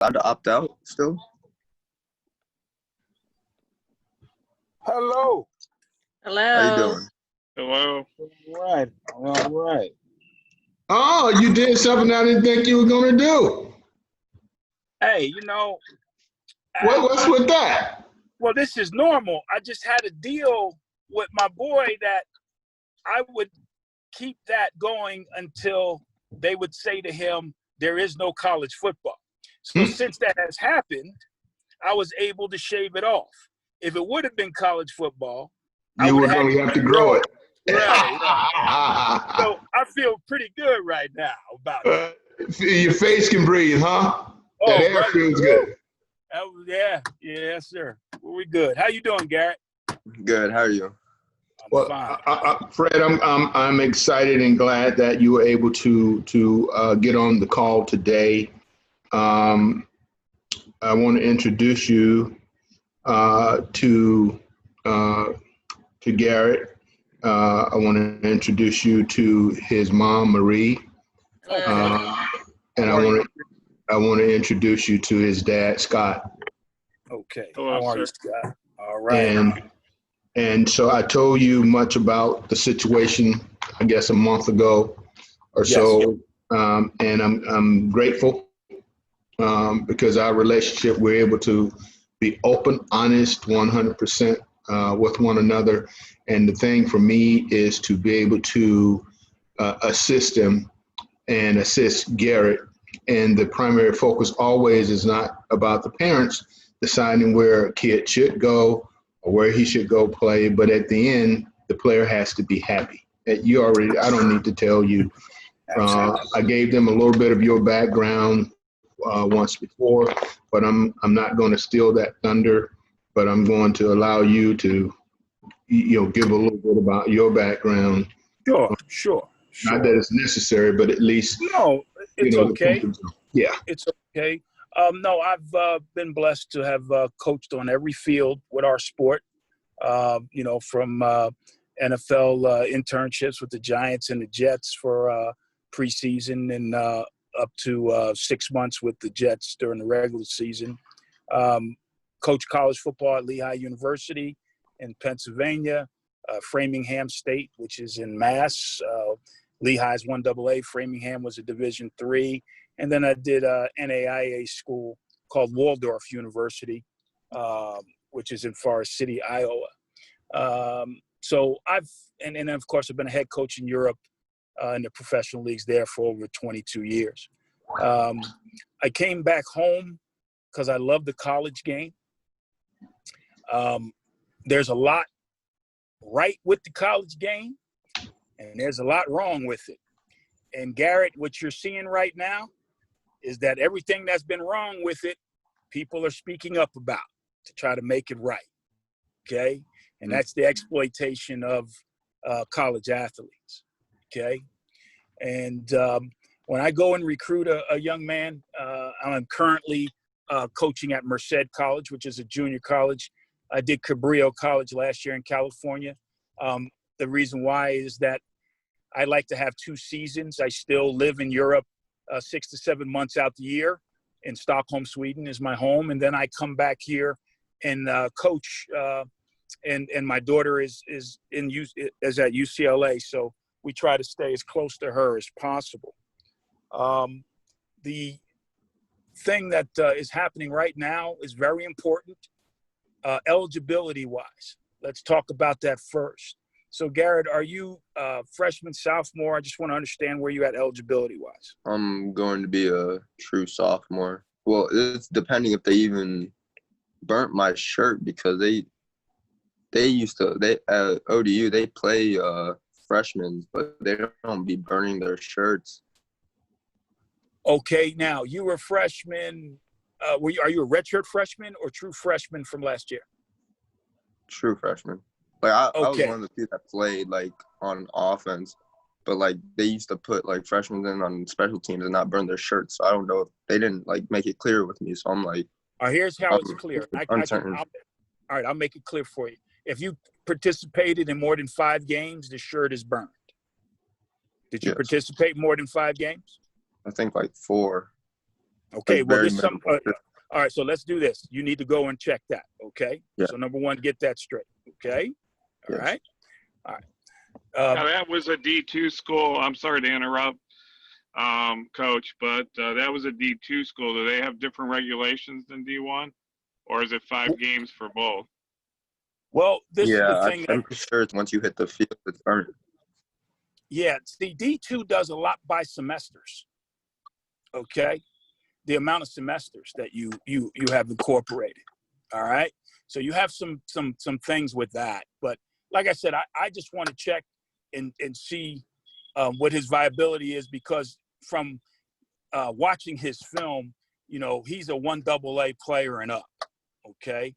allowed to opt out still? Hello. How you Hello. doing? Hello. All right. Oh, you did something I didn't think you were gonna do. Hey, What's with that? well, this is normal. I just had a deal with my boy that I would keep that going until they would say to him, there is no college football. So since that has happened, I was able to shave it off. If it would have been college football, You were going to have to grow it. Right. So I feel pretty good right now about it. Your face can breathe, huh? Oh, that air brother. feels good. Yeah, sir. We good. How you doing, Garrett? Good. How are you? Well, Fred, I'm excited and glad that you were able to get on the call today. I want to introduce you to Garrett. I want to introduce you to his mom, Marie, and I want to introduce you to his dad, Scott. Okay. Hello, How are sir. you, Scott? All right. And so I told you much about the situation, I guess, a month ago or so, and I'm grateful because our relationship, we're able to be open, honest, 100% with one another. And the thing for me is to be able to assist him and assist Garrett. And the primary focus always is not about the parents deciding where a kid should go or where he should go play, but at the end, the player has to be happy. I don't need to tell you. I gave them a little bit of your background once before, but I'm not going to steal that thunder, but I'm going to allow you to, give a little bit about your background. Sure. Not that it's necessary, but at least. No, it's okay. Yeah. It's okay. No, I've been blessed to have coached on every field with our sport, from NFL internships with the Giants and the Jets for preseason and up to 6 months with the Jets during the regular season. Coach college football at Lehigh University in Pennsylvania, Framingham State, which is in Mass. Lehigh's 1AA, Framingham was a Division III. And then I did a NAIA school called Waldorf University, which is in Forest City, Iowa. So and then of course I've been a head coach in Europe in the professional leagues there for over 22 years. I came back home because I love the college game. There's a lot right with the college game, and there's a lot wrong with it. And Garrett, what you're seeing right now is that everything that's been wrong with it, people are speaking up about to try to make it right, okay? And that's the exploitation of college athletes, okay? And when I go and recruit a young man, I'm currently coaching at Merced College, which is a junior college. I did Cabrillo College last year in California. The reason why is that I like to have 2 seasons. I still live in Europe 6 to 7 months out the year. In Stockholm, Sweden is my home. And then I come back here and coach. And my daughter is at UCLA. So we try to stay as close to her as possible. The thing that is happening right now is very important, eligibility-wise. Let's talk about that first. So, Garrett, are you freshman, sophomore? I just want to understand where you're at eligibility-wise. I'm going to be a true sophomore. Well, it's depending if they even burnt my shirt because they ODU, they play freshmen, but they don't be burning their shirts. Okay, now you were a freshman. Are you a redshirt freshman or true freshman from last year? True freshman. Like I was one of the few that played like on offense, but like they used to put like freshmen in on special teams and not burn their shirts. So I don't know if they didn't like make it clear with me. So I'm like, here's how it's clear. Uncertain. All right, I'll make it clear for you. If you participated in more than 5 games, the shirt is burned. Did you participate more than 5 games? I think like 4. Okay, like well, very this some. minimal. All right, so let's do this. You need to go and check that. Okay. Yeah. So number one, get that straight. Okay. All Yes. right. All right. Now, that was a D2 school. I'm sorry to interrupt, Coach, but that was a D2 school. Do they have different regulations than D1, or is it 5 games for both? Well, this is the thing. I'm pretty sure it's once you hit the field, it's earned. Yeah, see, D2 does a lot by semesters. Okay, the amount of semesters that you have incorporated. All right, so you have some things with that. But like I said, I just want to check and see what his viability is, because from watching his film, he's a 1AA player and up. Okay,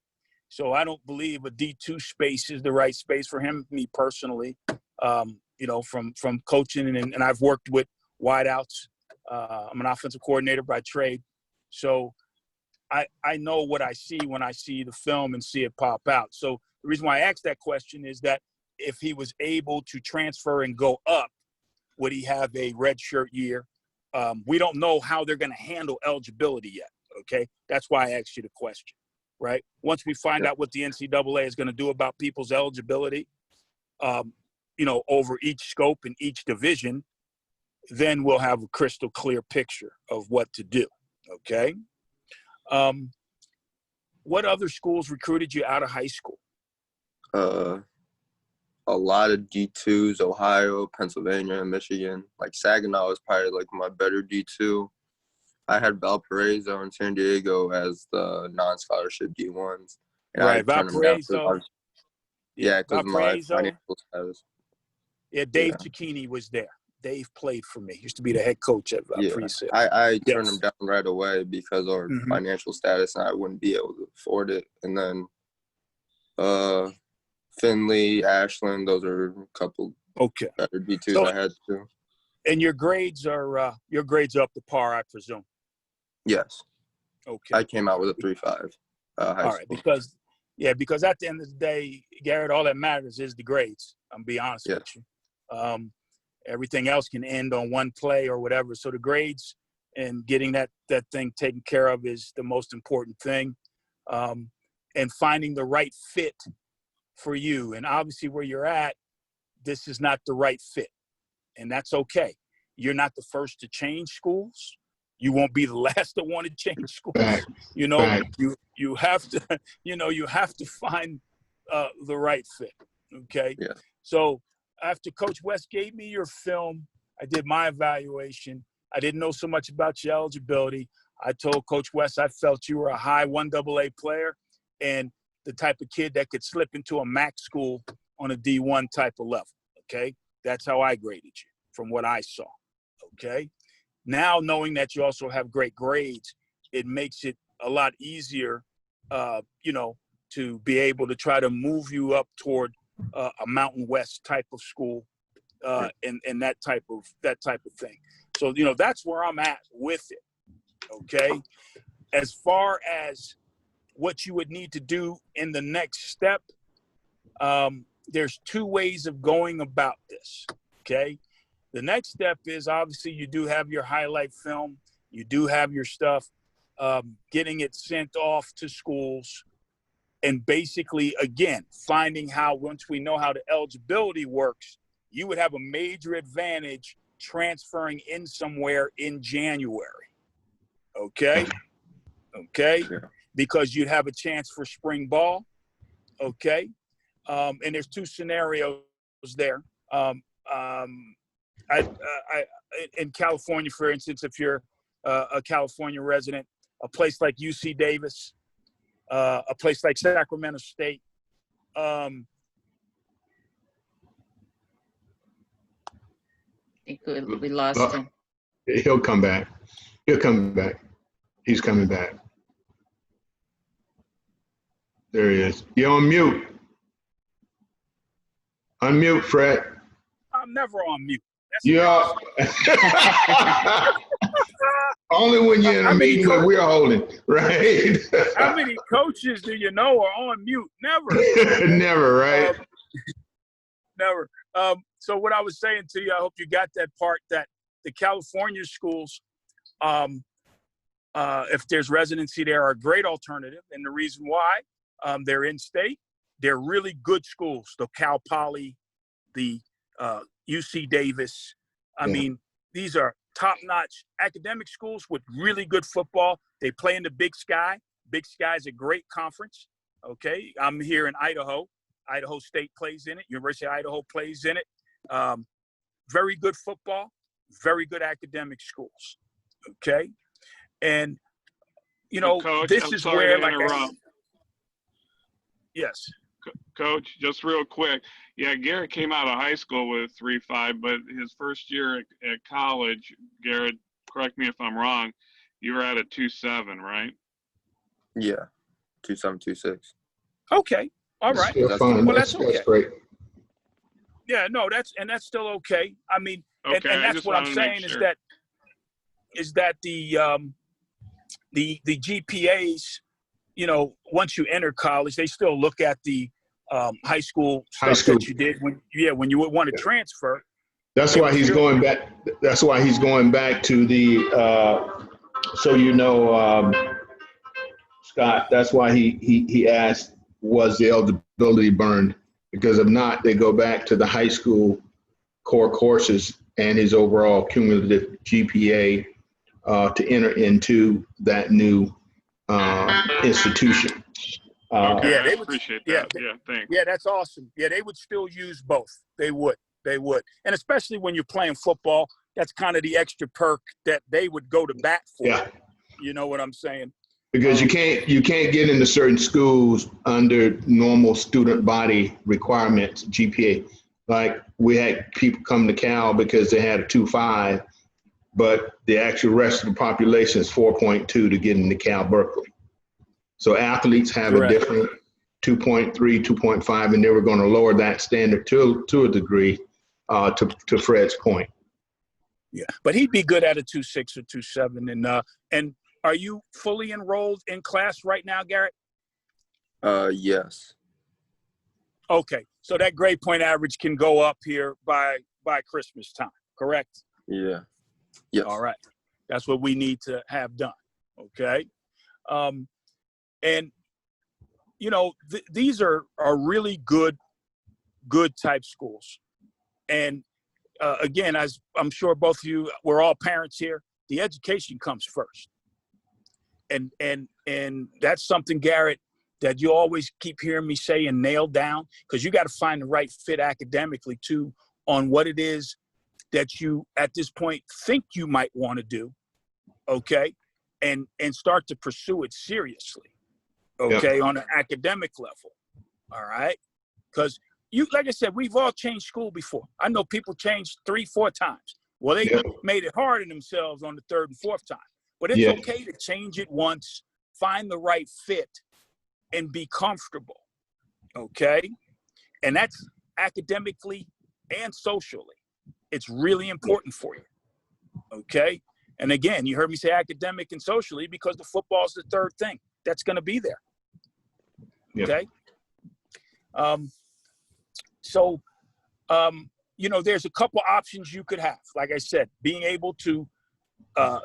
so I don't believe a D2 space is the right space for him. Me personally, from coaching and I've worked with wideouts. I'm an offensive coordinator by trade. So I know what I see when I see the film and see it pop out. So the reason why I asked that question is that if he was able to transfer and go up, would he have a redshirt year? We don't know how they're going to handle eligibility yet, okay? That's why I asked you the question, right? Once we find out what the NCAA is going to do about people's eligibility, over each scope and each division, then we'll have a crystal clear picture of what to do, okay? What other schools recruited you out of high school? A lot of D2s, Ohio, Pennsylvania, Michigan. Like Saginaw was probably like my better D2. I had Valparaiso and San Diego as the non-scholarship D1s. And right, Valparaiso. Yeah, because of my financial status. Yeah, Dave Cicchini was there. Dave played for me. He used to be the head coach at Valparaiso. I turned him down right away because of our financial status, and I wouldn't be able to afford it. And then Finley, Ashland, those are a couple better D2s I had too. And your grades are up to par, I presume? Yes. Okay. I came out with a 3.5 high all right, school. because at the end of the day, Garrett, all that matters is the grades. I'm be honest with you. Everything else can end on one play or whatever. So the grades and getting that thing taken care of is the most important thing. And finding the right fit for you. And obviously where you're at, this is not the right fit. And that's okay. You're not the first to change schools. You won't be the last to want to change schools. Right. You have to, you have to find the right fit. Okay. Yeah. So after Coach West gave me your film, I did my evaluation. I didn't know so much about your eligibility. I told Coach West I felt you were a high 1AA player and the type of kid that could slip into a MAC school on a D1 type of level. Okay. That's how I graded you from what I saw. Okay. Now, knowing that you also have great grades, it makes it a lot easier, to be able to try to move you up toward a Mountain West type of school, and that type of thing. So, that's where I'm at with it. Okay. As far as what you would need to do in the next step, there's 2 ways of going about this. Okay. The next step is obviously you do have your highlight film. You do have your stuff, getting it sent off to schools. And basically, again, finding how, once we know how the eligibility works, you would have a major advantage transferring in somewhere in January. Okay? Okay? Yeah. Because you'd have a chance for spring ball. Okay? And there's 2 scenarios there. In California, for instance, if you're a California resident, a place like UC Davis, a place like Sacramento State, we lost him. He'll come back. He's coming back. There he is. You're on mute. Unmute, Fred. I'm never on mute. Yeah. Only when you're in a meeting like we're holding, right? How many coaches do you know are on mute? Never. Never, right? Never. So what I was saying to you, I hope you got that part, that the California schools, if there's residency there, are a great alternative. And the reason why, they're in-state. They're really good schools, the Cal Poly, the UC Davis. I mean, these are top-notch academic schools with really good football. They play in the Big Sky. Big Sky is a great conference, okay? I'm here in Idaho. Idaho State plays in it. University of Idaho plays in it. Very good football, very good academic schools, okay? And, you know, Coach, this I'm is sorry where, to like interrupt. Yes. Coach, just real quick. Yeah, Garrett came out of high school with 3.5, but his first year at college, Garrett, correct me if I'm wrong, you were at a 2.7, right? Yeah, 2.7, 2.6. Okay. All right. That's fine. Well, that's that's okay. That's great. Yeah, no, that's still okay. I mean, Okay, and I that's just what I'm wanted to make saying sure. is that the GPAs, you know, once you enter college, they still look at the high school stuff that you did when you would want to transfer. That's why he's going back. That's why he's going back to the. So you know, Scott. That's why he asked, was the eligibility burned? Because if not, they go back to the high school core courses and his overall cumulative GPA to enter into that new institution. Okay, Yeah, they I would appreciate yeah, that. Yeah, thanks. yeah, that's awesome. Yeah, they would still use both. They would, and especially when you're playing football, that's kind of the extra perk that they would go to bat for. Yeah. You know what I'm saying? Because you can't get into certain schools under normal student body requirements, GPA. Like we had people come to Cal because they had a 2.5, but the actual rest of the population is 4.2 to get into Cal Berkeley. So athletes have a different 2.3, 2.5, and they were going to lower that standard to a degree, to Fred's point. Yeah, but he'd be good at a 2.6 or 2.7. And are you fully enrolled in class right now, Garrett? Yes. Okay, so that grade point average can go up here by Christmas time, correct? Yeah. Yes. All right, that's what we need to have done. Okay, and you know these are really good type schools, and again, as I'm sure both of you, we're all parents here. The education comes first, and that's something, Garrett, that you always keep hearing me say and nail down, because you got to find the right fit academically too on what it is that you at this point think you might want to do, okay, and start to pursue it seriously, okay, on an academic level, all right, because you, like I said, we've all changed school before. I know people changed 3-4 times. Well, they made it hard on themselves on the 3rd and 4th time, but it's okay to change it once, find the right fit, and be comfortable, okay? And that's academically and socially. It's really important for you, okay? And again, you heard me say academic and socially because the football is the third thing that's going to be there, okay? You know, there's a couple options you could have. Like I said, being able to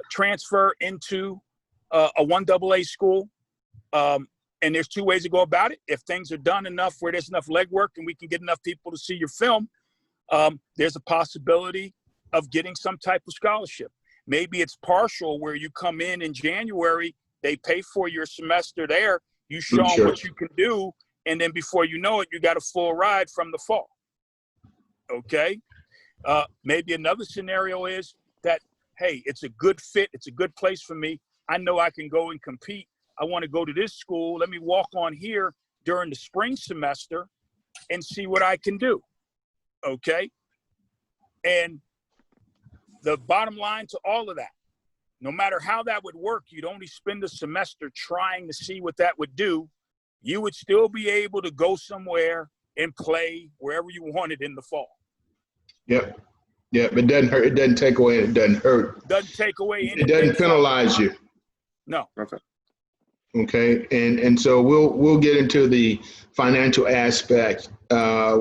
transfer into a 1AA school, and there's 2 ways to go about it. If things are done enough where there's enough legwork and we can get enough people to see your film, there's a possibility of getting some type of scholarship. Maybe it's partial where you come in January, they pay for your semester there, you show them what you can do, and then before you know it, you got a full ride from the fall, okay? Maybe another scenario is that, hey, it's a good fit, it's a good place for me, I know I can go and compete, I want to go to this school, let me walk on here during the spring semester and see what I can do, okay? And the bottom line to all of that, no matter how that would work, you'd only spend a semester trying to see what that would do. You would still be able to go somewhere and play wherever you wanted in the fall. Yep. Yeah, but it doesn't hurt. It doesn't take away. It doesn't hurt. Doesn't take away anything. It doesn't penalize you. No. Okay. Okay, and so we'll get into the financial aspect,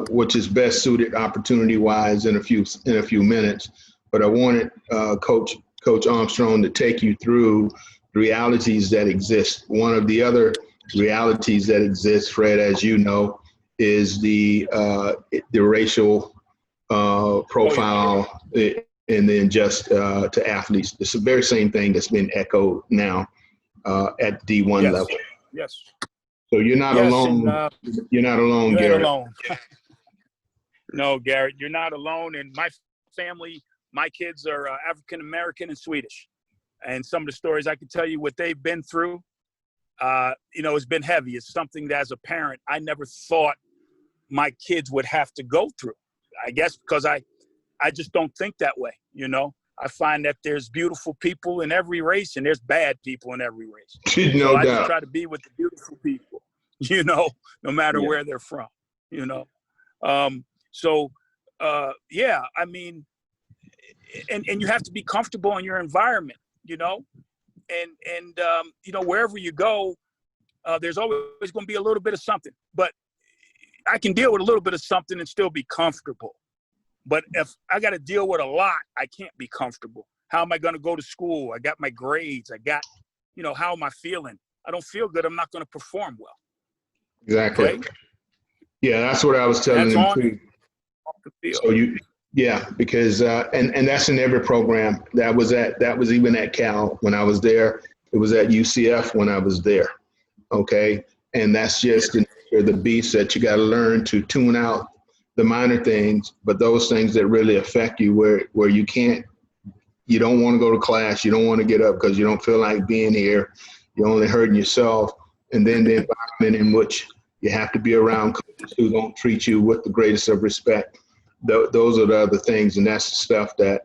which is best suited opportunity-wise in a few minutes. But I wanted Coach Armstrong to take you through realities that exist. One of the other realities that exist, Fred, as you know, is the racial profile, and then just to athletes. It's the very same thing that's been echoed now at D1 level. Yes. So you're not alone. You're not alone, you Garrett. Ain't alone. No, Garrett, you're not alone. And my family, my kids are African American and Swedish, and some of the stories I can tell you what they've been through. It's been heavy. It's something that, as a parent, I never thought my kids would have to go through. I guess because I just don't think that way. I find that there's beautiful people in every race and there's bad people in every race. No doubt. I just try to be with the beautiful people, no matter where they're from, I mean, and you have to be comfortable in your environment, and wherever you go, there's always going to be a little bit of something, but I can deal with a little bit of something and still be comfortable. But if I got to deal with a lot, I can't be comfortable. How am I going to go to school? I got my grades. I got, how am I feeling? I don't feel good. I'm not going to perform well. Exactly. Okay? Yeah, that's what I was telling them too. So because and that's in every program. That was even at Cal when I was there. It was at UCF when I was there. Okay, and that's just the beast that you got to learn to tune out the minor things, but those things that really affect you, where you don't want to go to class, you don't want to get up because you don't feel like being here, you're only hurting yourself, and then the environment in which you have to be around coaches who don't treat you with the greatest of respect. Those are the other things, and that's the stuff that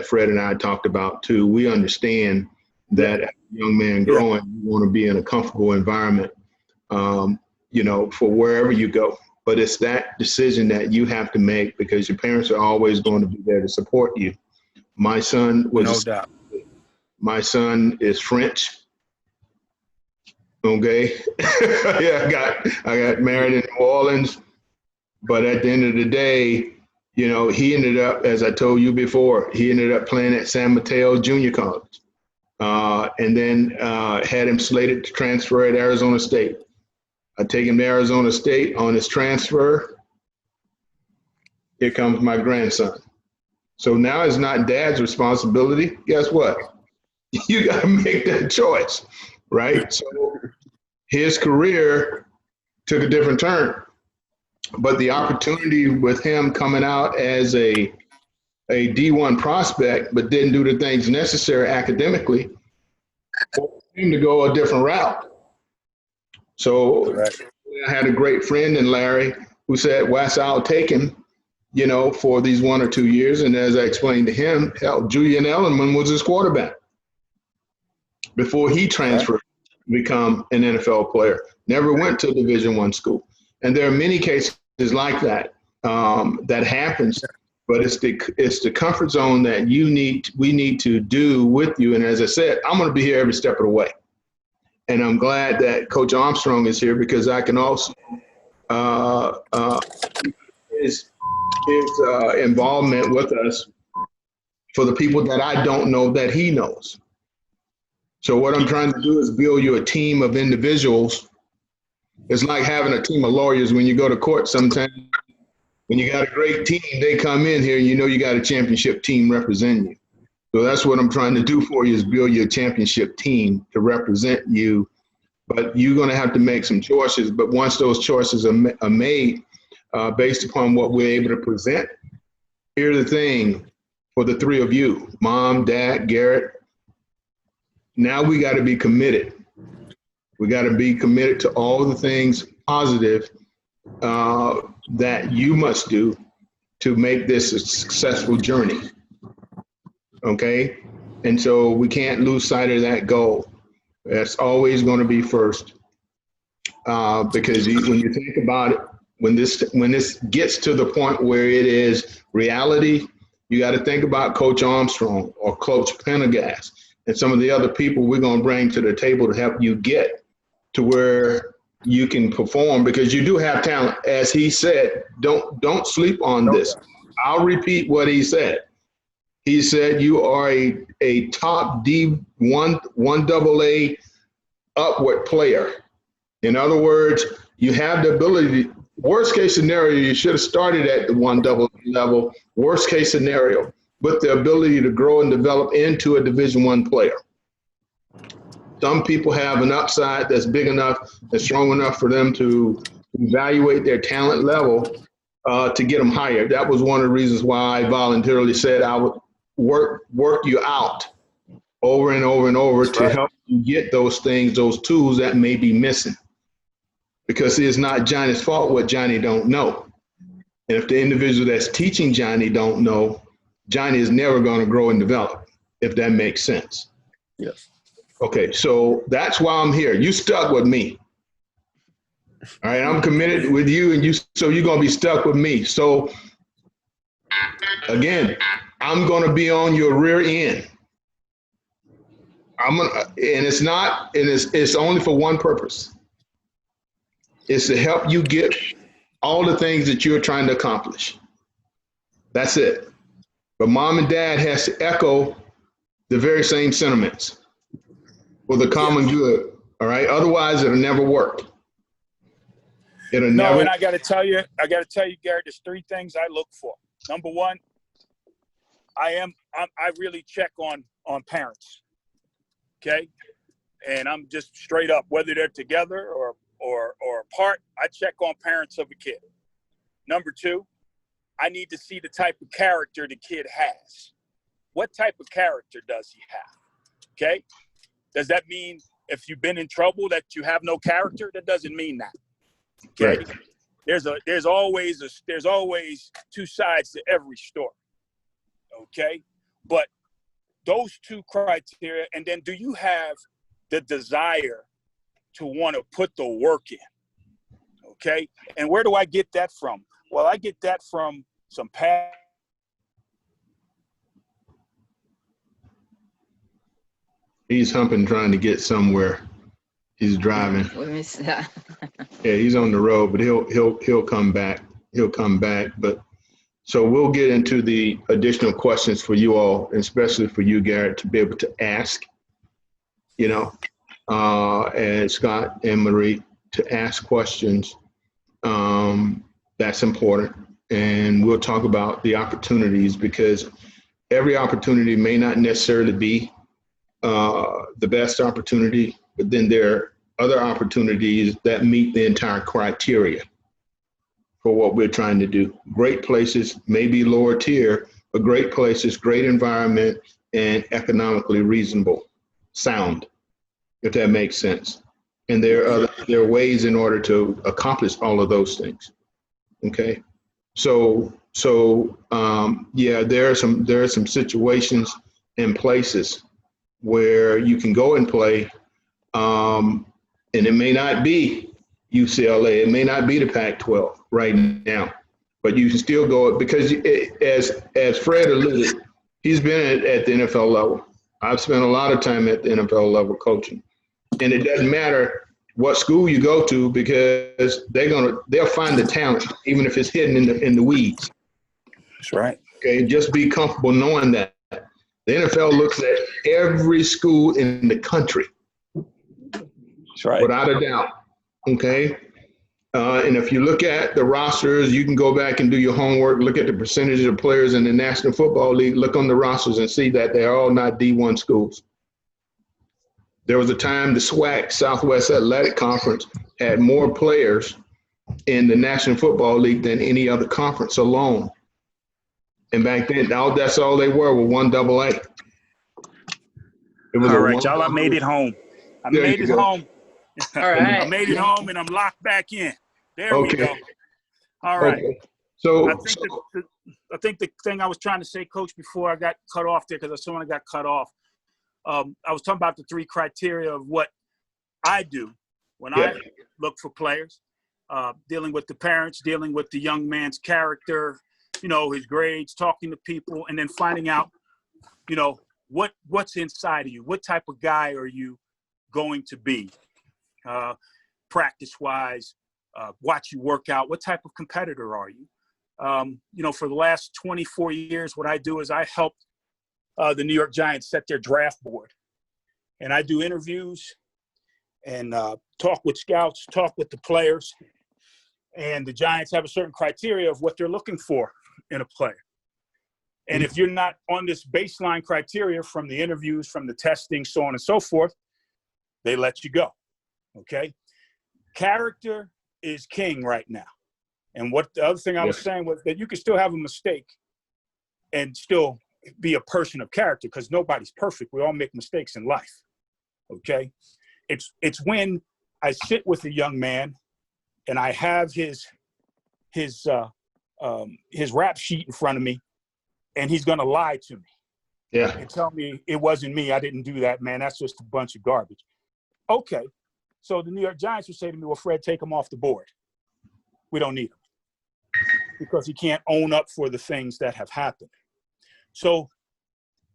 Fred and I talked about too. We understand that as a young man growing, you want to be in a comfortable environment, for wherever you go. But it's that decision that you have to make because your parents are always going to be there to support you. My son was no doubt. My son is French. Okay. I got married in New Orleans, but at the end of the day, he ended up, as I told you before, he ended up playing at San Mateo Junior College, and then had him slated to transfer at Arizona State. I take him to Arizona State on his transfer. Here comes my grandson. So now it's not dad's responsibility. Guess what? You got to make that choice, right? So his career took a different turn. But the opportunity with him coming out as a D1 prospect, but didn't do the things necessary academically, for him to go a different route. So I had a great friend in Larry who said, Wes, I'll take him, for these 1 or 2 years. And as I explained to him, Julian Edelman was his quarterback before he transferred to become an NFL player. Never went to a Division I school. And there are many cases like that that happens, but it's the comfort zone that we need to do with you. And as I said, I'm going to be here every step of the way. And I'm glad that Coach Armstrong is here because I can also his involvement with us for the people that I don't know that he knows. So what I'm trying to do is build you a team of individuals. It's like having a team of lawyers when you go to court sometimes. When you got a great team, they come in here, you got a championship team representing you. So that's what I'm trying to do for you is build your championship team to represent you. But you're going to have to make some choices. But once those choices are made based upon what we're able to present, here's the thing for the three of you, Mom, Dad, Garrett, now we got to be committed. We got to be committed to all the things positive that you must do to make this a successful journey. Okay? And so we can't lose sight of that goal. That's always going to be first. Because when you think about it, when this gets to the point where it is reality, you got to think about Coach Armstrong or Coach Pendergast and some of the other people we're going to bring to the table to help you get to where you can perform, because you do have talent. As he said, don't sleep on this. I'll repeat what he said. He said you are a top D1 AA upward player. In other words, you have the ability. Worst case scenario, you should have started at the 1 AA level. Worst case scenario, with the ability to grow and develop into a Division I player. Some people have an upside that's big enough and strong enough for them to evaluate their talent level to get them higher. That was one of the reasons why I voluntarily said I would work you out over and over and over to help you get those things, those tools that may be missing. Because it's not Johnny's fault what Johnny don't know. And if the individual that's teaching Johnny don't know, Johnny is never going to grow and develop, if that makes sense. Yes. Okay, so that's why I'm here. You stuck with me. All right, I'm committed with you, and so you're going to be stuck with me. So again, I'm going to be on your rear end. It's only for one purpose. It's to help you get all the things that you're trying to accomplish. That's it. But mom and dad has to echo the very same sentiments for the common good. All right. Otherwise, it'll never work. And I got to tell you, Garrett, there's 3 things I look for. Number 1, I really check on parents. Okay. And I'm just straight up, whether they're together or apart, I check on parents of a kid. Number 2, I need to see the type of character the kid has. What type of character does he have? Okay. Does that mean if you've been in trouble that you have no character? That doesn't mean that. Okay. Right. There's always 2 sides to every story. Okay. But those 2 criteria, and then do you have the desire to want to put the work in? Okay. And where do I get that from? Well, I get that from some past. He's humping, trying to get somewhere. He's driving. Yeah, he's on the road, but he'll come back. He'll come back. But so we'll get into the additional questions for you all, especially for you, Garrett, to be able to ask. And Scott and Marie, to ask questions. That's important. And we'll talk about the opportunities, because every opportunity may not necessarily be the best opportunity, but then there are other opportunities that meet the entire criteria for what we're trying to do. Great places may be lower tier, but great places, great environment, and economically reasonable, sound, if that makes sense. And there are ways in order to accomplish all of those things. Okay, so there are some situations and places where you can go and play, and it may not be UCLA, it may not be the Pac-12 right now, but you can still go, because as Fred alluded, he's been at the NFL level. I've spent a lot of time at the NFL level coaching, and it doesn't matter what school you go to, because they'll find the talent, even if it's hidden in the weeds. That's right. Okay, just be comfortable knowing that. The NFL looks at every school in the country. That's right. Without a doubt. Okay. And if you look at the rosters, you can go back and do your homework, look at the percentage of players in the National Football League, look on the rosters and see that they're all not D1 schools. There was a time the SWAC, Southwest Athletic Conference, had more players in the National Football League than any other conference alone. And back then, that's all they were 1 AA. It was all right, y'all, I made it home. I made it home. All right. I made it home, and I'm locked back in. There we go. All right. Okay. So I think the thing I was trying to say, Coach, before I got cut off there, because someone got cut off, I was talking about the 3 criteria of what I do when I look for players, dealing with the parents, dealing with the young man's character, his grades, talking to people, and then finding out, what's inside of you. What type of guy are you going to be? Practice-wise, watch you work out. What type of competitor are you? For the last 24 years, what I do is I help the New York Giants set their draft board. And I do interviews and talk with scouts, talk with the players. And the Giants have a certain criteria of what they're looking for in a player. And if you're not on this baseline criteria from the interviews, from the testing, so on and so forth, they let you go, okay? Character is king right now. And what the other thing I was saying was that you can still have a mistake and still be a person of character, because nobody's perfect. We all make mistakes in life, okay? It's when I sit with a young man and I have his rap sheet in front of me, and he's going to lie to me and tell me it wasn't me. I didn't do that, man. That's just a bunch of garbage. Okay. So the New York Giants would say to me, well, Fred, take him off the board. We don't need him because he can't own up for the things that have happened. So,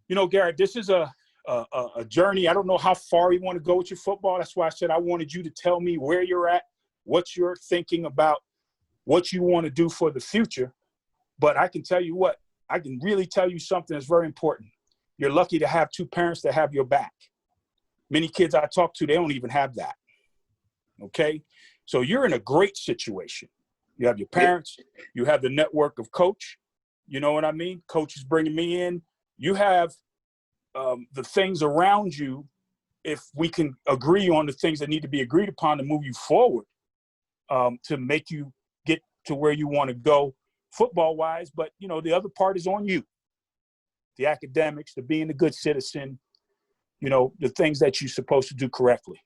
you know, Garrett, this is a journey. I don't know how far you want to go with your football. That's why I said I wanted you to tell me where you're at, what you're thinking about, what you want to do for the future. But I can tell you what, I can really tell you something that's very important. You're lucky to have two parents that have your back. Many kids I talk to, they don't even have that. Okay? So you're in a great situation. You have your parents. You have the network of coach. You know what I mean? Coach is bringing me in. You have the things around you. If we can agree on the things that need to be agreed upon to move you forward, to make you get to where you want to go football-wise. But, you know, the other part is on you. The academics, the being a good citizen, you know, the things that you're supposed to do correctly.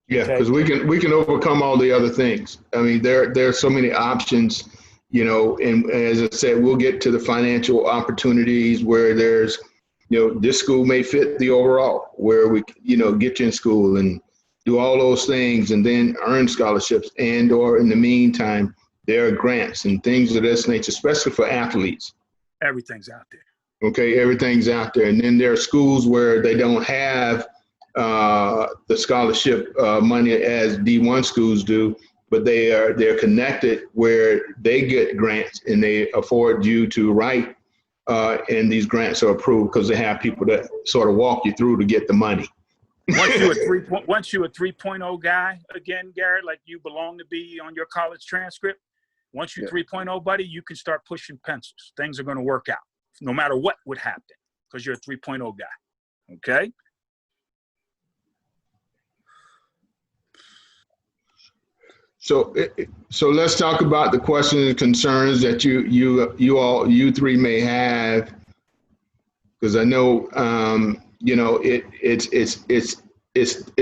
Yeah, because we can overcome all the other things. I mean, there are so many options, you know, and as I said, we'll get to the financial opportunities where there's, you know, this school may fit the overall, where we, you know, get you in school and do all those things and then earn scholarships, and or in the meantime, there are grants and things of this nature, especially for athletes. Everything's out there. Okay, everything's out there. And then there are schools where they don't have the scholarship money as D1 schools do, but they're connected where they get grants and they afford you to write, and these grants are approved because they have people that sort of walk you through to get the money. Once you're a 3.0 guy, again, Garrett, like you belong to be on your college transcript, once you're 3.0, buddy, you can start pushing pencils. Things are going to work out no matter what would happen because you're a 3.0 guy. Okay? So let's talk about the questions and concerns that you three may have, because I know you know it's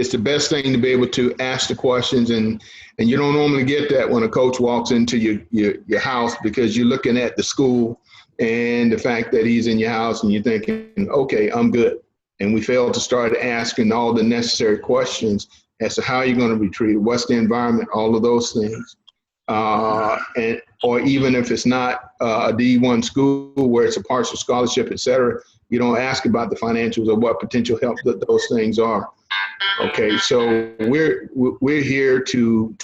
the best thing to be able to ask the questions, and you don't normally get that when a coach walks into your house, because you're looking at the school and the fact that he's in your house and you're thinking, okay, I'm good, and we fail to start asking all the necessary questions as to how you're going to be treated, what's the environment, all of those things. And or even if it's not a D1 school where it's a partial scholarship, et cetera, you don't ask about the financials or what potential help that those things are. Okay, so we're here to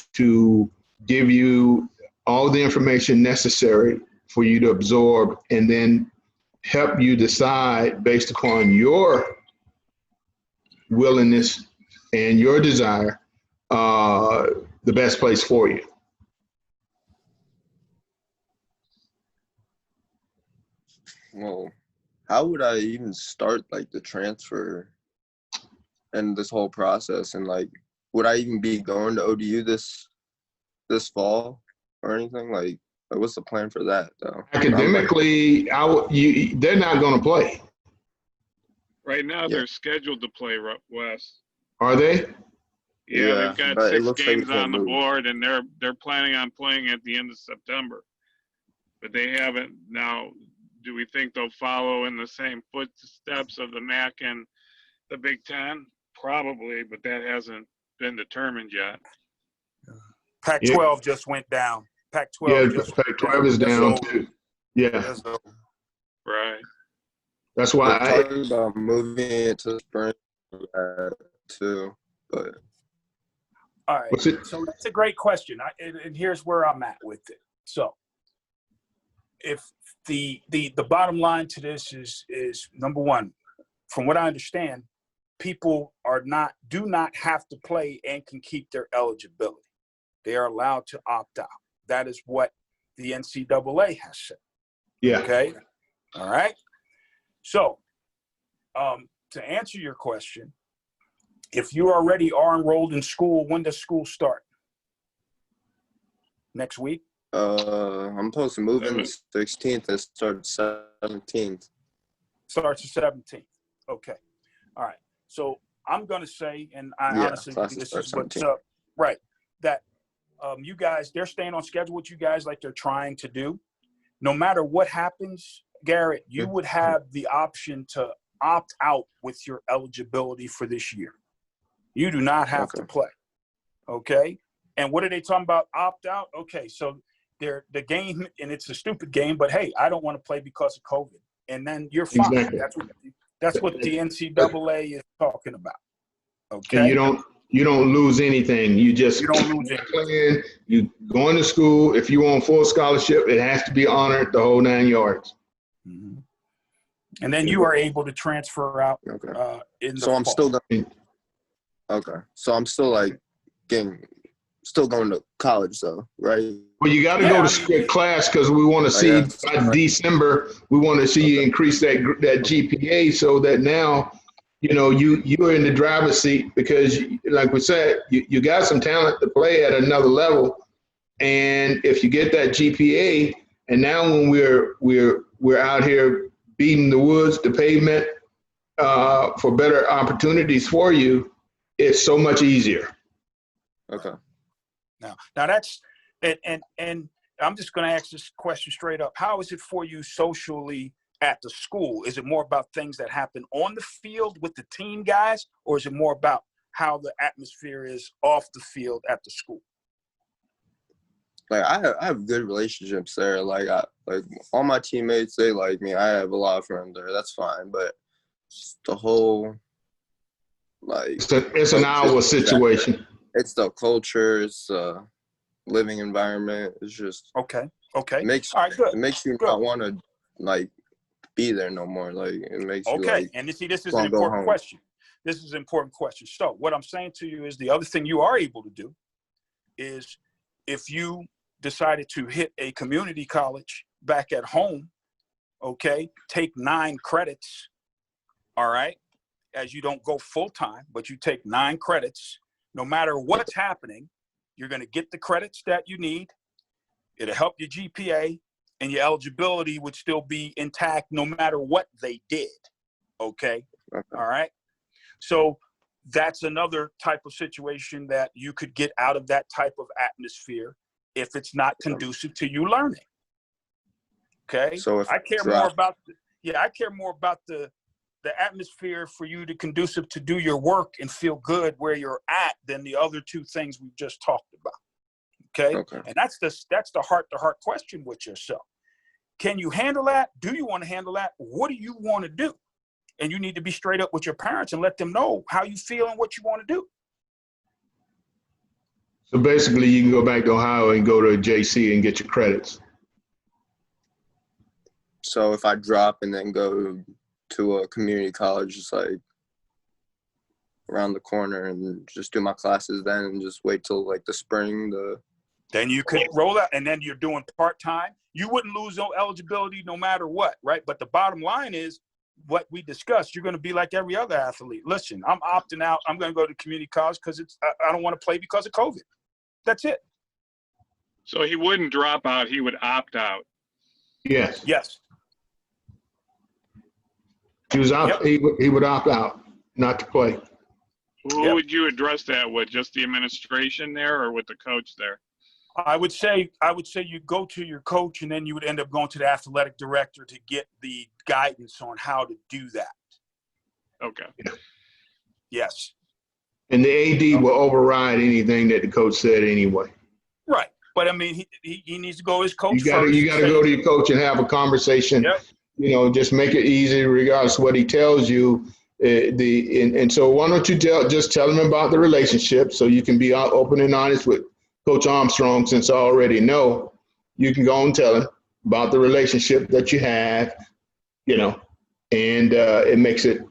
give you all the information necessary for you to absorb and then help you decide based upon your willingness and your desire, the best place for you. Well, how would I even start like the transfer and this whole process? And like, would I even be going to ODU this fall or anything? Like what's the plan for that though? Academically, they're not going to play. Right now, they're scheduled to play West. Are they? Yeah, they've got 6 games on the board, and they're planning on playing at the end of September. But they haven't. Now, do we think they'll follow in the same footsteps of the MAC and the Big Ten? Probably, but that hasn't been determined yet. Pac-12 just went down. Pac-12 Pac-12 is down too. Yeah. Right. That's why I talking about moving it to spring too, but all right. So that's a great question, and here's where I'm at with it. So, if the bottom line to this is number one, from what I understand, people do not have to play and can keep their eligibility. They are allowed to opt out. That is what the NCAA has said. Yeah. Okay. All right. So, to answer your question, if you already are enrolled in school, when does school start? Next week? I'm supposed to move in the 16th and start 17th. Starts the 17th. Okay. All right. So I'm going to say, and I honestly think this is what's up, right, that you guys, they're staying on schedule with you guys like they're trying to do. No matter what happens, Garrett, you would have the option to opt out with your eligibility for this year. You do not have to play. Okay. And what are they talking about? Opt out? Okay. So the game, and it's a stupid game, but hey, I don't want to play because of COVID. And then you're fine. Exactly. That's what the NCAA is talking about. Okay. And you don't lose anything. You don't lose anything. Playing, you going to school. If you want full scholarship, it has to be honored the whole 9 yards. Mm-hmm. And then you are able to transfer out. Okay. So I'm still going to college though, right? Well, you got to go to class because we want to see by December. We want to see you increase that GPA so that now, you're in the driver's seat because, like we said, you got some talent to play at another level, and if you get that GPA, and now when we're out here beating the woods, the pavement, for better opportunities for you, it's so much easier. Okay. Now that's and I'm just going to ask this question straight up. How is it for you socially at the school? Is it more about things that happen on the field with the team guys, or is it more about how the atmosphere is off the field at the school? Like I have good relationships there. Like all my teammates, they like me. I have a lot of friends there. That's fine. But the whole it's an hour situation. It's the culture. It's living environment. It's just okay. It makes you not want to be there no more. It makes you and you see, this is an important question. This is an important question. So what I'm saying to you is the other thing you are able to do is if you decided to hit a community college back at home, take 9 credits, all right, as you don't go full time, but you take 9 credits. No matter what's happening, you're going to get the credits that you need. It'll help your GPA, and your eligibility would still be intact no matter what they did. Okay. All right. So that's another type of situation that you could get out of that type of atmosphere if it's not conducive to you learning. Okay. So if I care more about the atmosphere for you to conducive to do your work and feel good where you're at than the other 2 things we just talked about. Okay. And that's the heart-to-heart question with yourself. Can you handle that? Do you want to handle that? What do you want to do? And you need to be straight up with your parents and let them know how you feel and what you want to do. So basically you can go back to Ohio and go to a JC and get your credits. So if I drop and then go to a community college, just around the corner, and just do my classes then and just wait till the spring. Then you could roll out, and then you're doing part-time. You wouldn't lose no eligibility no matter what, right? But the bottom line is what we discussed. You're going to be like every other athlete. Listen, I'm opting out. I'm going to go to community college because I don't want to play because of COVID. That's it. So he wouldn't drop out. He would opt out. Yes. Yes. He was out. Yep. He would opt out, not to play. Who would you address that with? Just the administration there, or with the coach there? I would say you go to your coach, and then you would end up going to the athletic director to get the guidance on how to do that. Okay. Yeah. Yes. And the AD will override anything that the coach said anyway. Right. But I mean, he needs to go to his coach. You got to go to your coach and have a conversation. Yep. Just make it easy regardless of what he tells you. And so why don't you just tell him about the relationship so you can be open and honest with Coach Armstrong, since I already know. You can go and tell him about the relationship that you have, and it makes it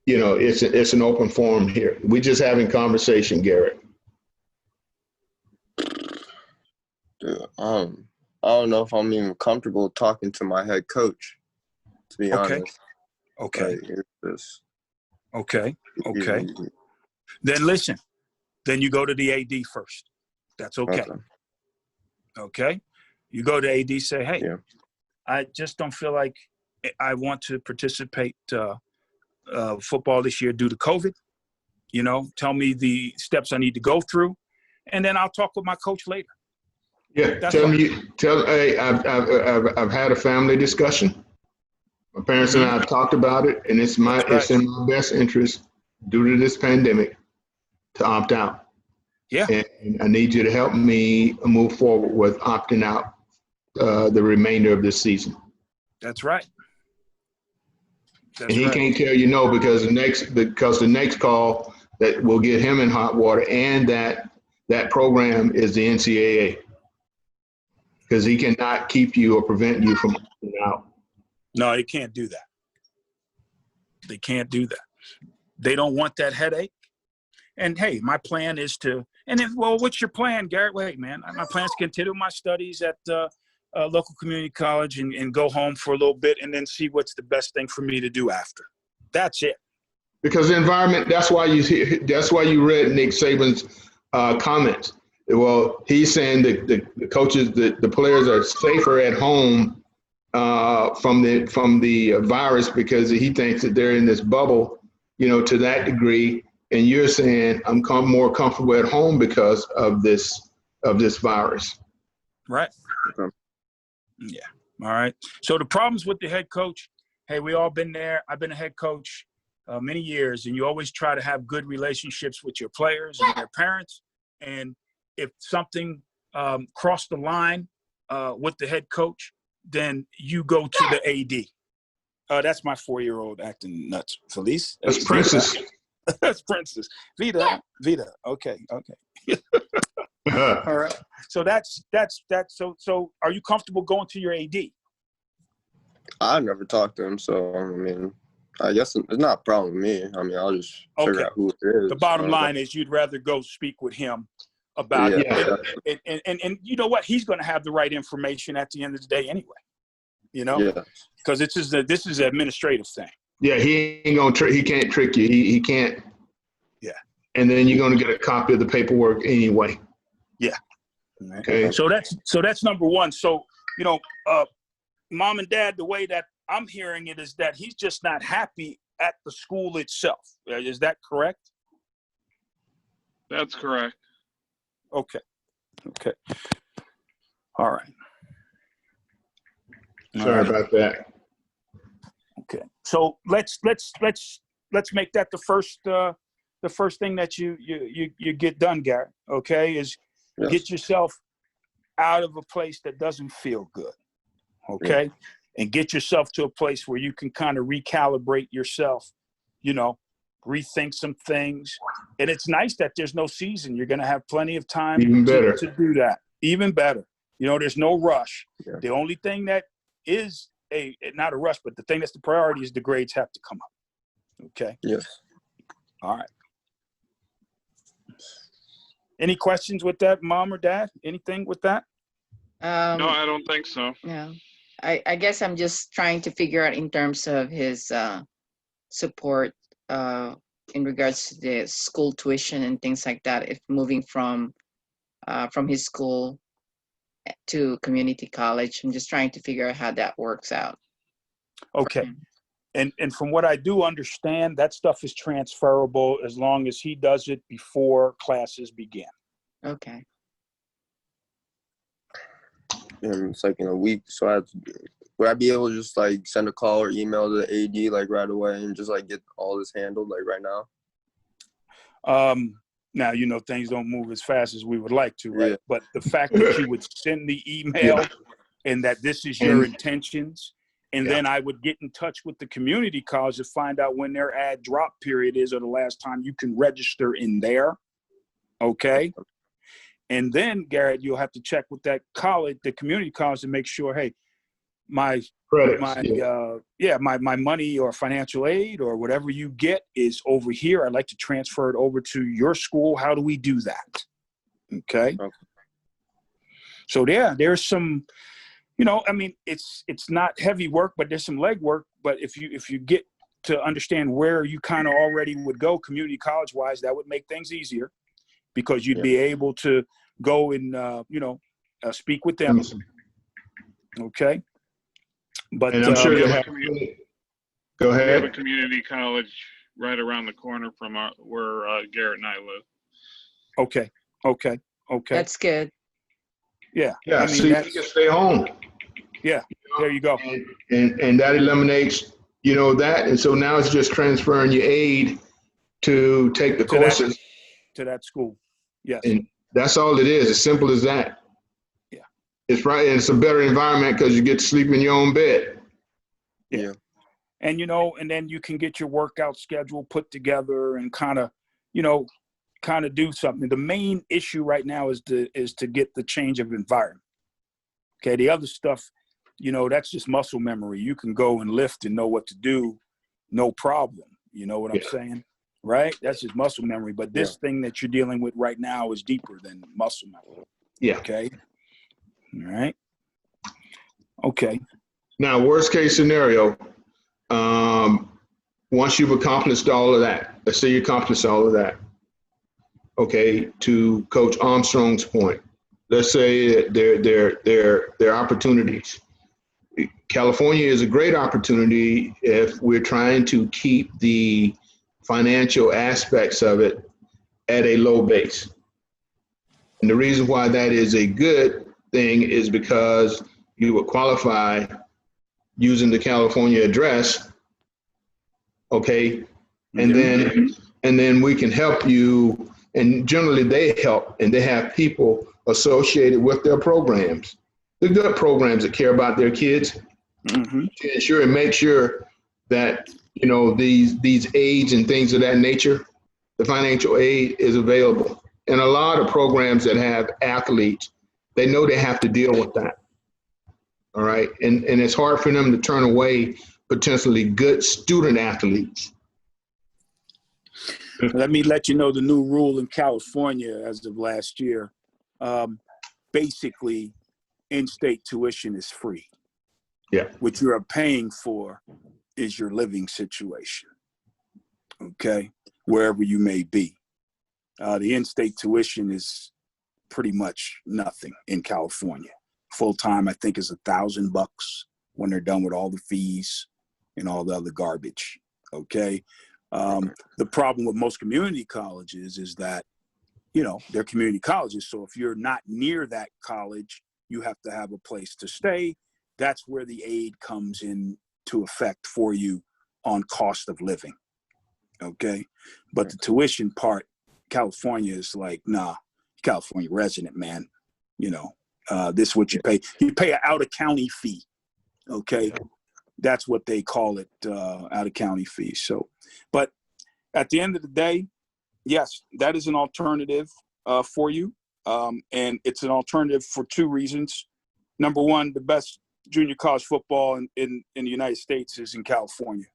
you know, it's an open forum here. We're just having conversation, Garrett. Dude, I don't know if I'm even comfortable talking to my head coach, to be honest. Okay. Like, it's just, Okay. Then listen. Then you go to the AD first. That's okay. Okay. You go to AD, say, hey, I just don't feel like I want to participate football this year due to COVID. You know, tell me the steps I need to go through, and then I'll talk with my coach later. Yeah, That's hey, I've had a family discussion. My parents and I have talked about it, and it's in my best interest due to this pandemic to opt out. Yeah. And I need you to help me move forward with opting out the remainder of this season. That's right. And he can't tell you no because the next call that will get him in hot water and that program is the NCAA. Because he cannot keep you or prevent you from opting out. No, they can't do that. They can't do that. They don't want that headache. And hey, my plan is to, and then, well, what's your plan, Garrett? Well, hey, man, my plan is to continue my studies at local community college and go home for a little bit and then see what's the best thing for me to do after. That's it. Because the environment, that's why you read Nick Saban's comments. Well, he's saying that the coaches, the players are safer at home from the virus because he thinks that they're in this bubble, you know, to that degree. And you're saying I'm more comfortable at home because of this virus. Right. Yeah. All right. So the problems with the head coach, hey, we all been there. I've been a head coach many years, and you always try to have good relationships with your players and their parents. And if something crossed the line with the head coach, then you go to the AD. That's my 4-year-old acting nuts. Felice? That's Princess. That's Princess. Vida. Okay. All right. So that's so are you comfortable going to your AD? I never talked to him, so I mean, I guess it's not a problem with me. I mean, I'll just figure out who it is. The bottom line is you'd rather go speak with him about it. And you know what? He's going to have the right information at the end of the day anyway. You know? Because this is an administrative thing. Yeah, he ain't gonna he can't trick you. He can't. Yeah. And then you're gonna get a copy of the paperwork anyway. Yeah. Okay. So that's number one. So, you know, mom and dad, the way that I'm hearing it is that he's just not happy at the school itself. Is that correct? That's correct. Okay. All right. Sorry about that. Okay. So let's make that the first thing that you get done, Garrett. Okay, is get yourself out of a place that doesn't feel good. Okay, and get yourself to a place where you can kind of recalibrate yourself. You know, rethink some things. And it's nice that there's no season. You're going to have plenty of time to do that. Even better. You know, there's no rush. Yeah. The only thing that is not a rush, but the thing that's the priority is the grades have to come up. Okay? Yes. All right. Any questions with that, Mom or Dad? Anything with that? No, I don't think so. No. I guess I'm just trying to figure out in terms of his support in regards to the school tuition and things like that, if moving from his school to community college. I'm just trying to figure out how that works out. Okay. And from what I do understand, that stuff is transferable as long as he does it before classes begin. Okay. And it's like in a week, so would I be able to just like send a call or email to the AD like right away and just like get all this handled like right now? Now, you know, things don't move as fast as we would like to, right? Yeah. But the fact that you would send the email and that this is your intentions, and then I would get in touch with the community college to find out when their ad drop period is or the last time you can register in there, okay? And then, Garrett, you'll have to check with that college, the community college, to make sure, hey, my Credits, my money or financial aid or whatever you get is over here. I'd like to transfer it over to your school. How do we do that? Okay. So there's some, I mean, it's not heavy work, but there's some leg work. But if you get to understand where you kind of already would go community college wise, that would make things easier, because you'd be able to go and speak with them. Okay. But and I'm sure we they have have. Go we have a ahead. community college right around the corner from where Garrett and I live. Okay. That's good. Yeah. Yeah, I mean, so you can stay home. Yeah. There you go. And that eliminates, that. And so now it's just transferring your aid to take the courses. To that school. Yes. And that's all it is. As simple as that. Yeah. It's right. And it's a better environment because you get to sleep in your own bed. Yeah. And, and then you can get your workout schedule put together and kind of do something. The main issue right now is to get the change of environment. Okay. The other stuff, that's just muscle memory. You can go and lift and know what to do. No problem. You know what I'm saying? Right? That's just muscle memory. But this thing that you're dealing with right now is deeper than muscle memory. Yeah. Okay. All right. Okay. Now, worst case scenario, once you've accomplished all of that, let's say you accomplished all of that, okay, to Coach Armstrong's point, let's say there are opportunities. California is a great opportunity if we're trying to keep the financial aspects of it at a low base. And the reason why that is a good thing is because you would qualify using the California address, okay? And then we can help you, and generally they help, and they have people associated with their programs. They're good programs that care about their kids to ensure and make sure that, these aids and things of that nature, the financial aid is available. And a lot of programs that have athletes, they know they have to deal with that. All right. And it's hard for them to turn away potentially good student athletes. Let me let you know the new rule in California as of last year. Basically, in-state tuition is free. Yeah. What you're paying for is your living situation. Okay. Wherever you may be. The in-state tuition is pretty much nothing in California. Full-time, I think, is $1,000 when they're done with all the fees and all the other garbage. Okay. The problem with most community colleges is that, they're community colleges. So if you're not near that college, you have to have a place to stay. That's where the aid comes in to effect for you on cost of living. Okay. But the tuition part, California is like, nah, California resident, man. This is what you pay. You pay an out-of-county fee. Okay. That's what they call it, out-of-county fee. So, but at the end of the day, yes, that is an alternative for you. And it's an alternative for two reasons. Number one, the best junior college football in the United States is in California.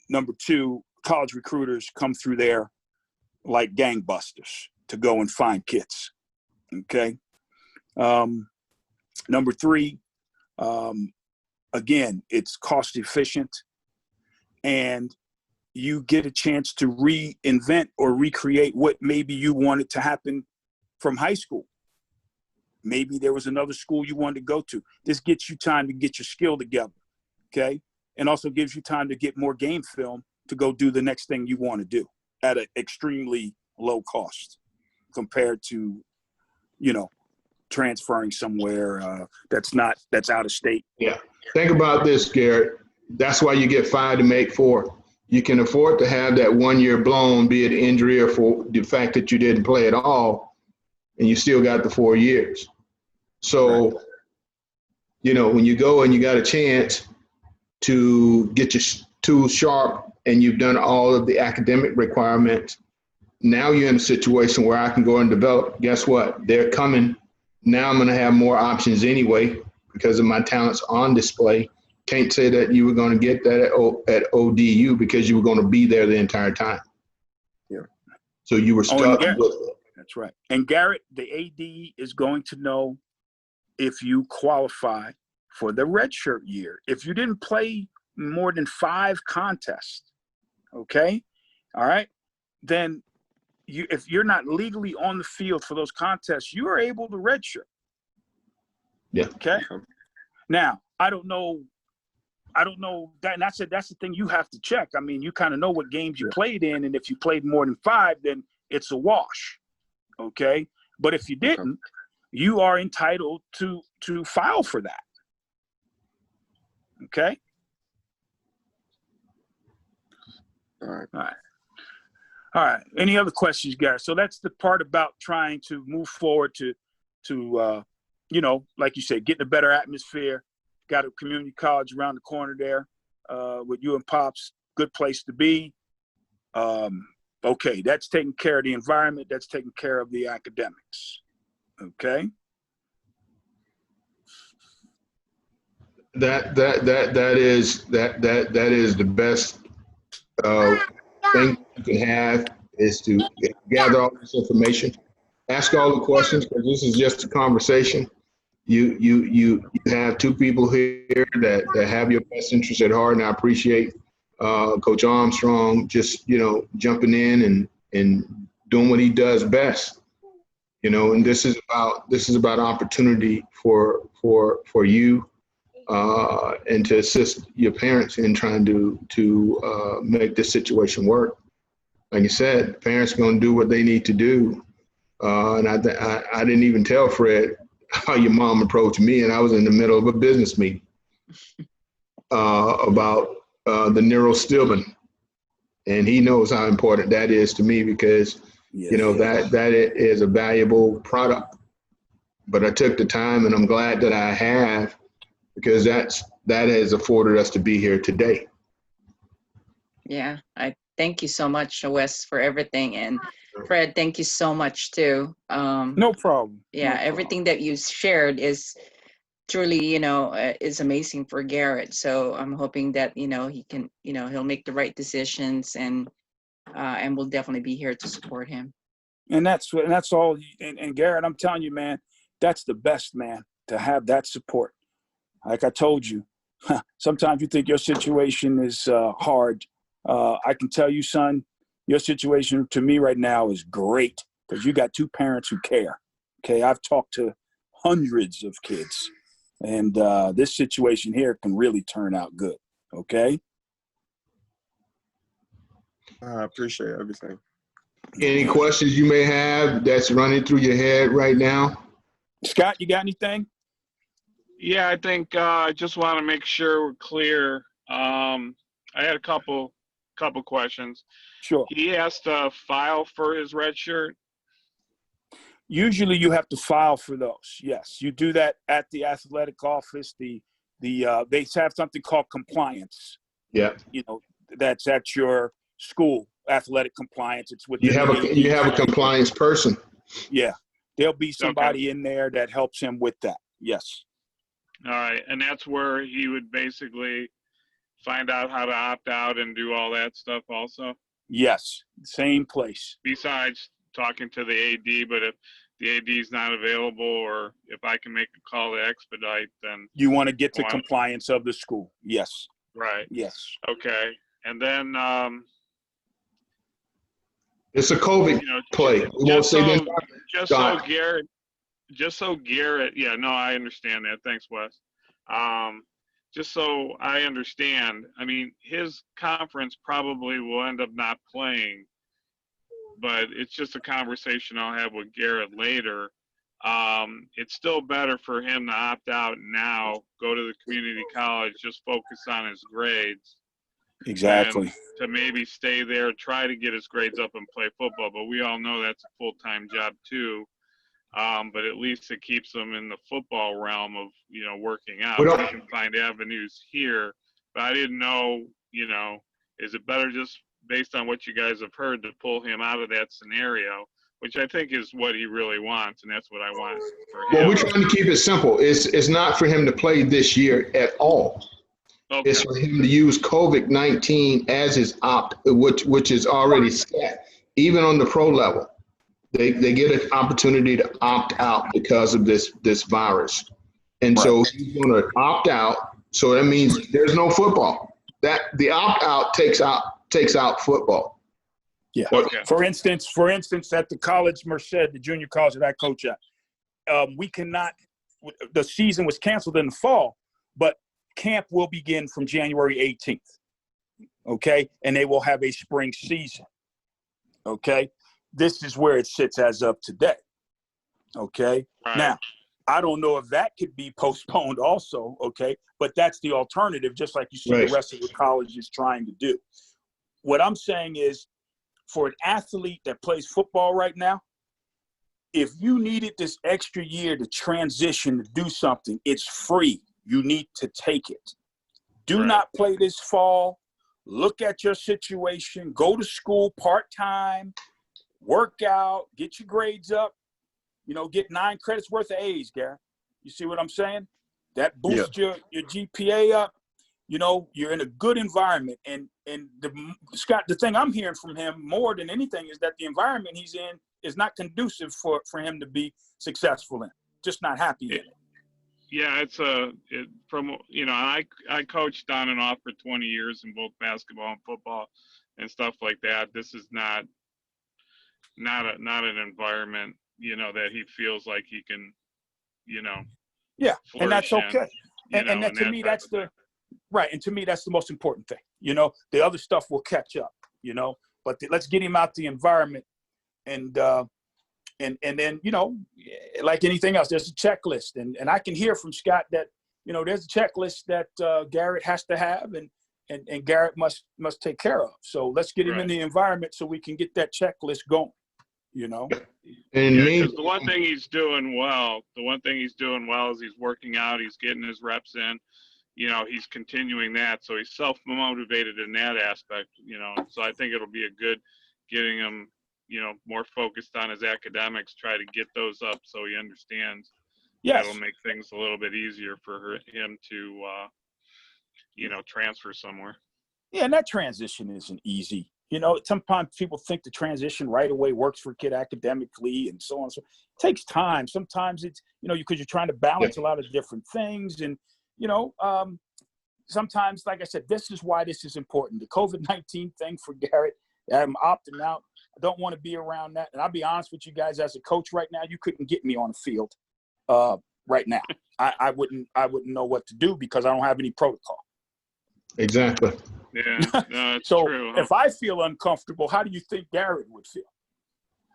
Number two, college recruiters come through there like gangbusters to go and find kids. Okay. Number three, again, it's cost efficient, and you get a chance to reinvent or recreate what maybe you wanted to happen from high school. Maybe there was another school you wanted to go to. This gets you time to get your skill together, okay? And also gives you time to get more game film to go do the next thing you want to do at an extremely low cost compared to, transferring somewhere that's out of state. Yeah. Think about this, Garrett. That's why you get 5 to make 4. You can afford to have that 1 year blown, be it injury or for the fact that you didn't play at all, and you still got the 4 years. So, when you go and you got a chance to get your tools sharp and you've done all of the academic requirements, now you're in a situation where I can go and develop. Guess what? They're coming. Now I'm going to have more options anyway, because of my talents on display. Can't say that you were going to get that at ODU because you were going to be there the entire time. Yeah. So you were stuck with it. That's right. And Garrett, the AD is going to know if you qualify for the redshirt year. If you didn't play more than 5 contests, okay, all right, then if you're not legally on the field for those contests, you are able to redshirt. Yeah. Okay. Now, I don't know that, and that's the thing you have to check. I mean, you kind of know what games you played in, and if you played more than 5, then it's a wash. Okay. But if you didn't, you are entitled to file for that. Okay. All right. Any other questions, Garrett? So that's the part about trying to move forward to like you said, getting a better atmosphere. Got a community college around the corner there with you and Pops. Good place to be. Okay, that's taking care of the environment. That's taking care of the academics. Okay. That is the best thing you can have is to gather all this information, ask all the questions, because this is just a conversation. You have 2 people here that have your best interest at heart, and I appreciate Coach Armstrong just jumping in and doing what he does best. And this is about opportunity for you and to assist your parents in trying to make this situation work. Like you said, parents are going to do what they need to do. And I didn't even tell Fred how your mom approached me, and I was in the middle of a business meeting about the Nero Stillman. And he knows how important that is to me because, that is a valuable product. But I took the time, and I'm glad that I have, because that has afforded us to be here today. Yeah, I thank you so much, Wes, for everything. And Fred, thank you so much too. No problem. Yeah, everything that you shared is truly, is amazing for Garrett. So I'm hoping that, he can, he'll make the right decisions, and we'll definitely be here to support him. And that's all. And Garrett, I'm telling you, man, that's the best, man, to have that support. Like I told you, sometimes you think your situation is hard. I can tell you, son, your situation to me right now is great because you got 2 parents who care. Okay, I've talked to hundreds of kids, and this situation here can really turn out good. Okay. I appreciate everything. Any questions you may have that's running through your head right now? Scott, you got anything? Yeah, I think I just want to make sure we're clear. I had a couple questions. Sure. He has to file for his red shirt. Usually you have to file for those. Yes, you do that at the athletic office. They have something called compliance. Yeah. That's at your school, athletic compliance. It's with you have a compliance person. Yeah, there'll be somebody in there that helps him with that. Yes. All right, and that's where he would basically find out how to opt out and do all that stuff also? Yes, same place. Besides talking to the AD, but if the AD is not available or if I can make a call to expedite, then... You want to get to compliance of the school. Yes. Right. Yes. Okay. And then... it's a COVID play. We won't say this. Just so Garrett, yeah, no, I understand that. Thanks, Wes. Just so I understand, I mean, his conference probably will end up not playing, but it's just a conversation I'll have with Garrett later. It's still better for him to opt out now, go to the community college, just focus on his grades. Exactly. To maybe stay there, try to get his grades up and play football, but we all know that's a full-time job too. But at least it keeps them in the football realm of, working out. We can find avenues here, but I didn't know, is it better just based on what you guys have heard to pull him out of that scenario? which I think is what he really wants, and that's what I want for him. Well, we're trying to keep it simple. It's not for him to play this year at all. Okay. It's for him to use COVID-19 as his which is already set, even on the pro level. They get an opportunity to opt out because of this virus. And so he's going to opt out. So that means there's no football. That the opt out takes out football. Yeah. Okay. For instance, at the college Merced, the junior college that I coach at, we cannot. The season was canceled in the fall, but camp will begin from January 18th. Okay, and they will have a spring season. Okay. This is where it sits as of today. Okay. Right. Now, I don't know if that could be postponed also. Okay. But that's the alternative, just like you see the rest of the colleges trying to do. What I'm saying is, for an athlete that plays football right now, if you needed this extra year to transition to do something, it's free. You need to take it. Do not play this fall. Look at your situation. Go to school part-time. Work out, get your grades up, get 9 credits worth of A's, Garrett. You see what I'm saying? That boosts your GPA up. You're in a good environment. And Scott, the thing I'm hearing from him more than anything is that the environment he's in is not conducive for him to be successful in. Just not happy in it. Yeah, I coached on and off for 20 years in both basketball and football and stuff like that. This is not an environment, that he feels like he can, and that's okay. And that, to me, that's and to me, that's the most important thing. The other stuff will catch up, but let's get him out the environment and then, like anything else, there's a checklist. And I can hear from Scott that, there's a checklist that Garrett has to have and Garrett must take care of. So let's get him in the environment so we can get that checklist going. And because the one thing he's doing well is he's working out, he's getting his reps in, he's continuing that. So he's self-motivated in that aspect, so I think it'll be a good getting him, more focused on his academics, try to get those up so he understands. That'll make things a little bit easier for him to, transfer somewhere. Yeah, and that transition isn't easy. Sometimes people think the transition right away works for a kid academically and so on. So it takes time. Sometimes it's, because you're trying to balance a lot of different things. And, sometimes, like I said, this is why this is important. The COVID-19 thing for Garrett, I'm opting out. I don't want to be around that. And I'll be honest with you guys, as a coach right now, you couldn't get me on the field right now. I wouldn't know what to do because I don't have any protocol. Exactly. Yeah, no, it's so true. If I feel uncomfortable, how do you think Garrett would feel?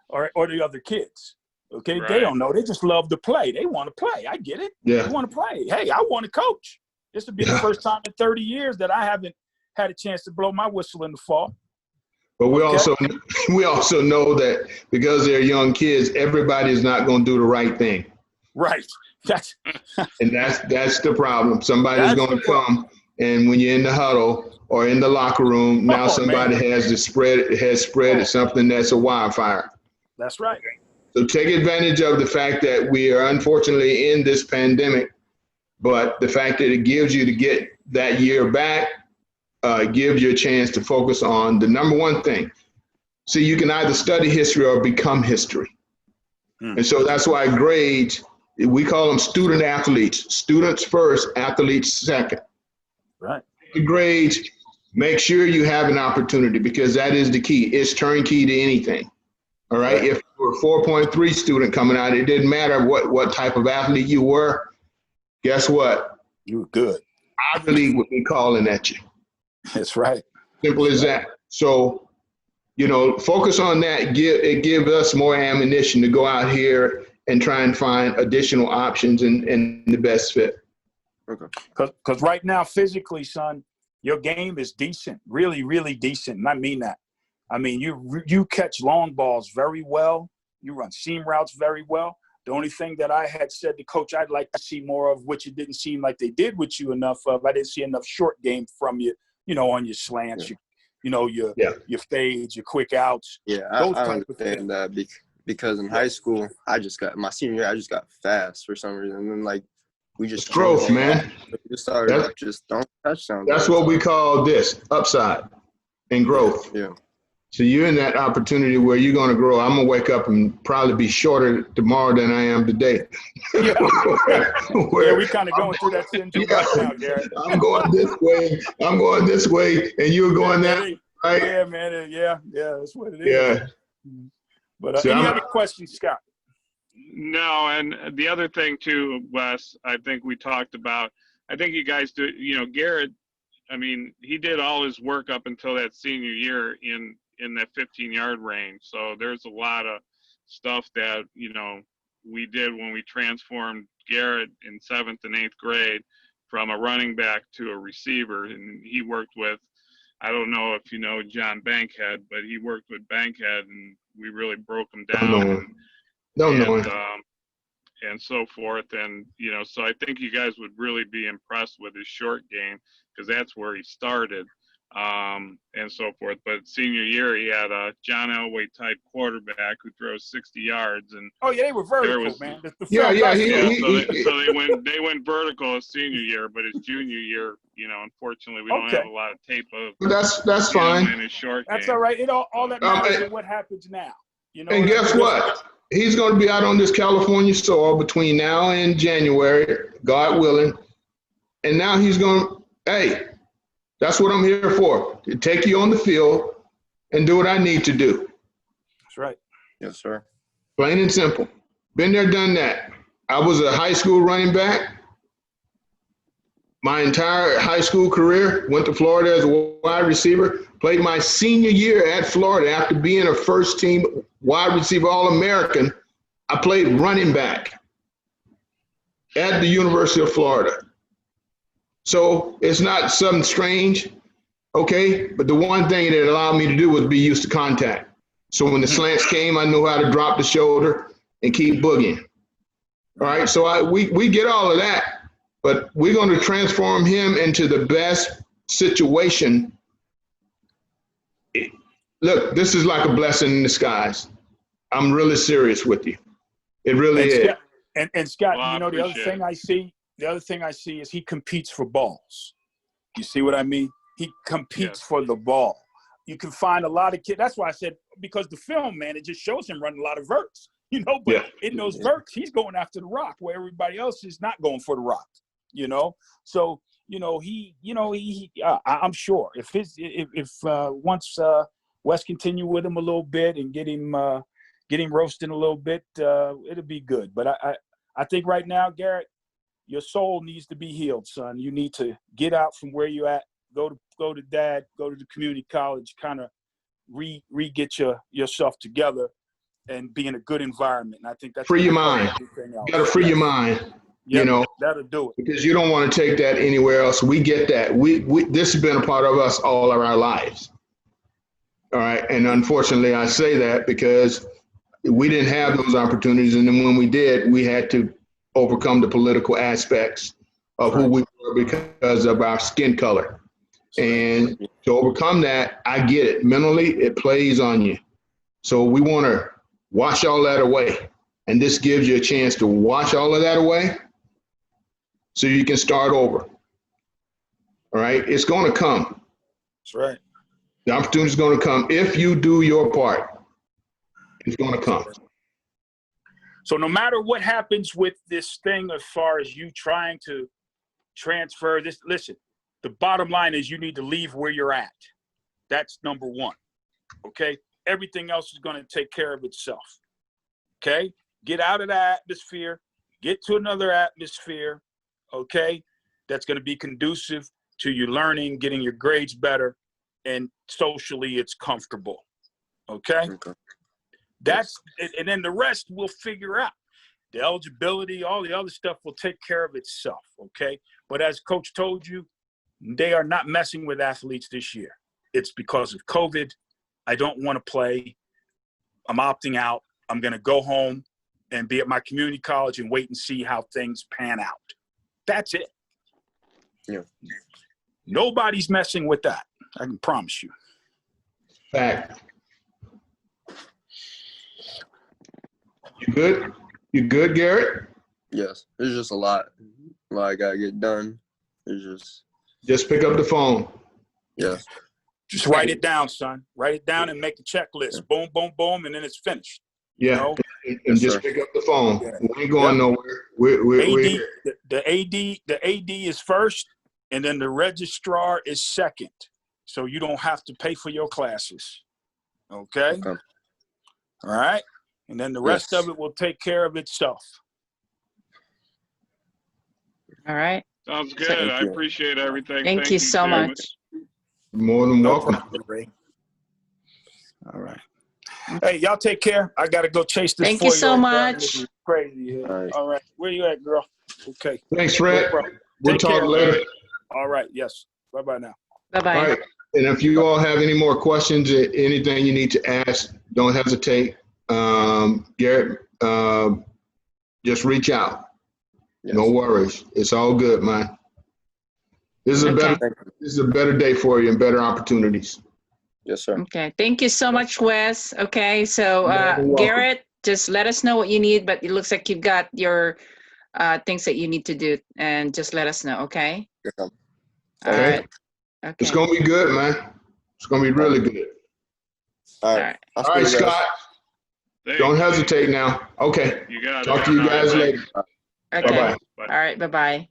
Or the other kids? Okay, They don't know. They just love to play. They want to play. I get it. Yeah. They want to play. Hey, I want to coach. This would be the first time in 30 years that I haven't had a chance to blow my whistle in the fall. But we also know that because they're young kids, everybody is not going to do the right thing. Right. That's the problem. Somebody's going to come, and when you're in the huddle or in the locker room, now somebody has spread something that's a wildfire. That's right. So take advantage of the fact that we are unfortunately in this pandemic, but the fact that it gives you to get that year back, gives you a chance to focus on the number one thing. See, you can either study history or become history. And so that's why grades, we call them student athletes. Students first, athletes second. Right. The grades, make sure you have an opportunity because that is the key. It's turnkey to anything. All right. If you were a 4.3 student coming out, it didn't matter what type of athlete you were. Guess what? You were good. Ivy League would be calling at you. That's right. Simple as that. So, focus on that. Give us more ammunition to go out here and try and find additional options and the best fit. Okay. Because right now, physically, son, your game is decent, really, really decent. And I mean that. I mean, you catch long balls very well. You run seam routes very well. The only thing that I had said to Coach, I'd like to see more of, which it didn't seem like they did with you enough of. I didn't see enough short game from you, on your slants, your fades, your quick outs. Yeah, I understand that because in high school, my senior year, I just got fast for some reason. And then, like, we just It's growth, man. We just started just throwing touchdowns. That's what we call this, upside and growth. Yeah. So you're in that opportunity where you're going to grow. I'm going to wake up and probably be shorter tomorrow than I am today. Yeah, we kind of going through that syndrome right now, Garrett. I'm going this way, and you're going that way, right? Yeah, man. Yeah, that's what it is. Yeah. But any other questions, Scott? No, and the other thing too, Wes, I think we talked about, I think you guys do, Garrett, I mean, he did all his work up until that senior year in that 15-yard range. So there's a lot of stuff that, we did when we transformed Garrett in 7th and 8th grade from a running back to a receiver. And he worked with, I don't know if you know John Bankhead, but he worked with Bankhead, and we really broke him down. And so forth. And, so I think you guys would really be impressed with his short game, because that's where he started, and so forth. But senior year, he had a John Elway type quarterback who throws 60 yards. And they were vertical, man. So they went vertical his senior year, but his junior year, unfortunately, we don't have a lot of tape of. That's fine. In his short That's game. all right. All that matters is what happens now. And guess what? He's going to be out on this California soil between now and January, God willing. And now he's going to, hey, that's what I'm here for, to take you on the field and do what I need to do. That's right. Yes, sir. Plain and simple. Been there, done that. I was a high school running back. My entire high school career, went to Florida as a wide receiver, played my senior year at Florida after being a first-team wide receiver All-American. I played running back at the University of Florida. So it's not something strange, okay? But the one thing that allowed me to do was be used to contact. So when the slants came, I knew how to drop the shoulder and keep boogieing. All right, so we get all of that. But we're going to transform him into the best situation. Look, this is like a blessing in disguise. I'm really serious with you. It really is. And Scott, the other thing I see is he competes for balls. You see what I mean? He competes for the ball. You can find a lot of kids. That's why I said, because the film, man, it just shows him running a lot of verts. But in those verts, he's going after the rock, where everybody else is not going for the rock. So I'm sure if once Wes continue with him a little bit and get him roasting a little bit, it'll be good. But I think right now, Garrett, your soul needs to be healed, son. You need to get out from where you're at, go to dad, go to the community college, kind of re-get yourself together and be in a good environment. And I think that's free your mind. You got to free your mind. That'll do it, because you don't want to take that anywhere else. We get that. We this has been a part of us all of our lives. All right. And unfortunately, I say that because we didn't have those opportunities. And then when we did, we had to overcome the political aspects of who we were because of our skin color. And to overcome that, I get it. Mentally, it plays on you. So we want to wash all that away. And this gives you a chance to wash all of that away so you can start over. All right? It's going to come. That's right. The opportunity is going to come if you do your part. It's going to come. So no matter what happens with this thing as far as you trying to transfer this, listen, the bottom line is you need to leave where you're at. That's number one, okay? Everything else is going to take care of itself, okay? Get out of that atmosphere, get to another atmosphere, okay? That's going to be conducive to you learning, getting your grades better, and socially it's comfortable, okay? That's, and then the rest we'll figure out. The eligibility, all the other stuff will take care of itself, okay? But as Coach told you, they are not messing with athletes this year. It's because of COVID. I don't want to play. I'm opting out. I'm going to go home and be at my community college and wait and see how things pan out. That's it. Yeah. Nobody's messing with that. I can promise you. Fact. You good? You good, Garrett? Yes, there's just a lot I gotta get done. It's just pick up the phone. Yes. Just write it down, son. Write it down and make a checklist. Yeah. Boom, boom, boom, and then it's finished. Yeah, You know? and just pick up the phone. Yeah. We ain't going nowhere. We're AD, the AD is first, and then the registrar is second. So you don't have to pay for your classes. Okay? All right? And then the rest of it will take care of itself. All right. Sounds good. I appreciate everything. Thank you so much. More than welcome. No problem, Ray. All right. Hey, y'all take care. I got to go chase this. Thank you so much. Crazy. All right. Where you at, girl? Okay. Thanks, Fred. We'll talk later. All right. Yes. Bye-bye now. Bye-bye. All right. And if you all have any more questions, anything you need to ask, don't hesitate. Garrett, just reach out. Yes. No worries. It's all good, man. This is a better day for you and better opportunities. Yes, sir. Okay. Thank you so much, Wes. Okay. So, Garrett, just let us know what you need, but it looks like you've got your things that you need to do, and just let us know. Okay. Yeah. All right. Okay. It's going to be good, man. It's going to be really good. All right. All right, Scott. Don't hesitate now. Okay. You got it. Talk to you guys later. Okay. Bye-bye. All right. Bye-bye.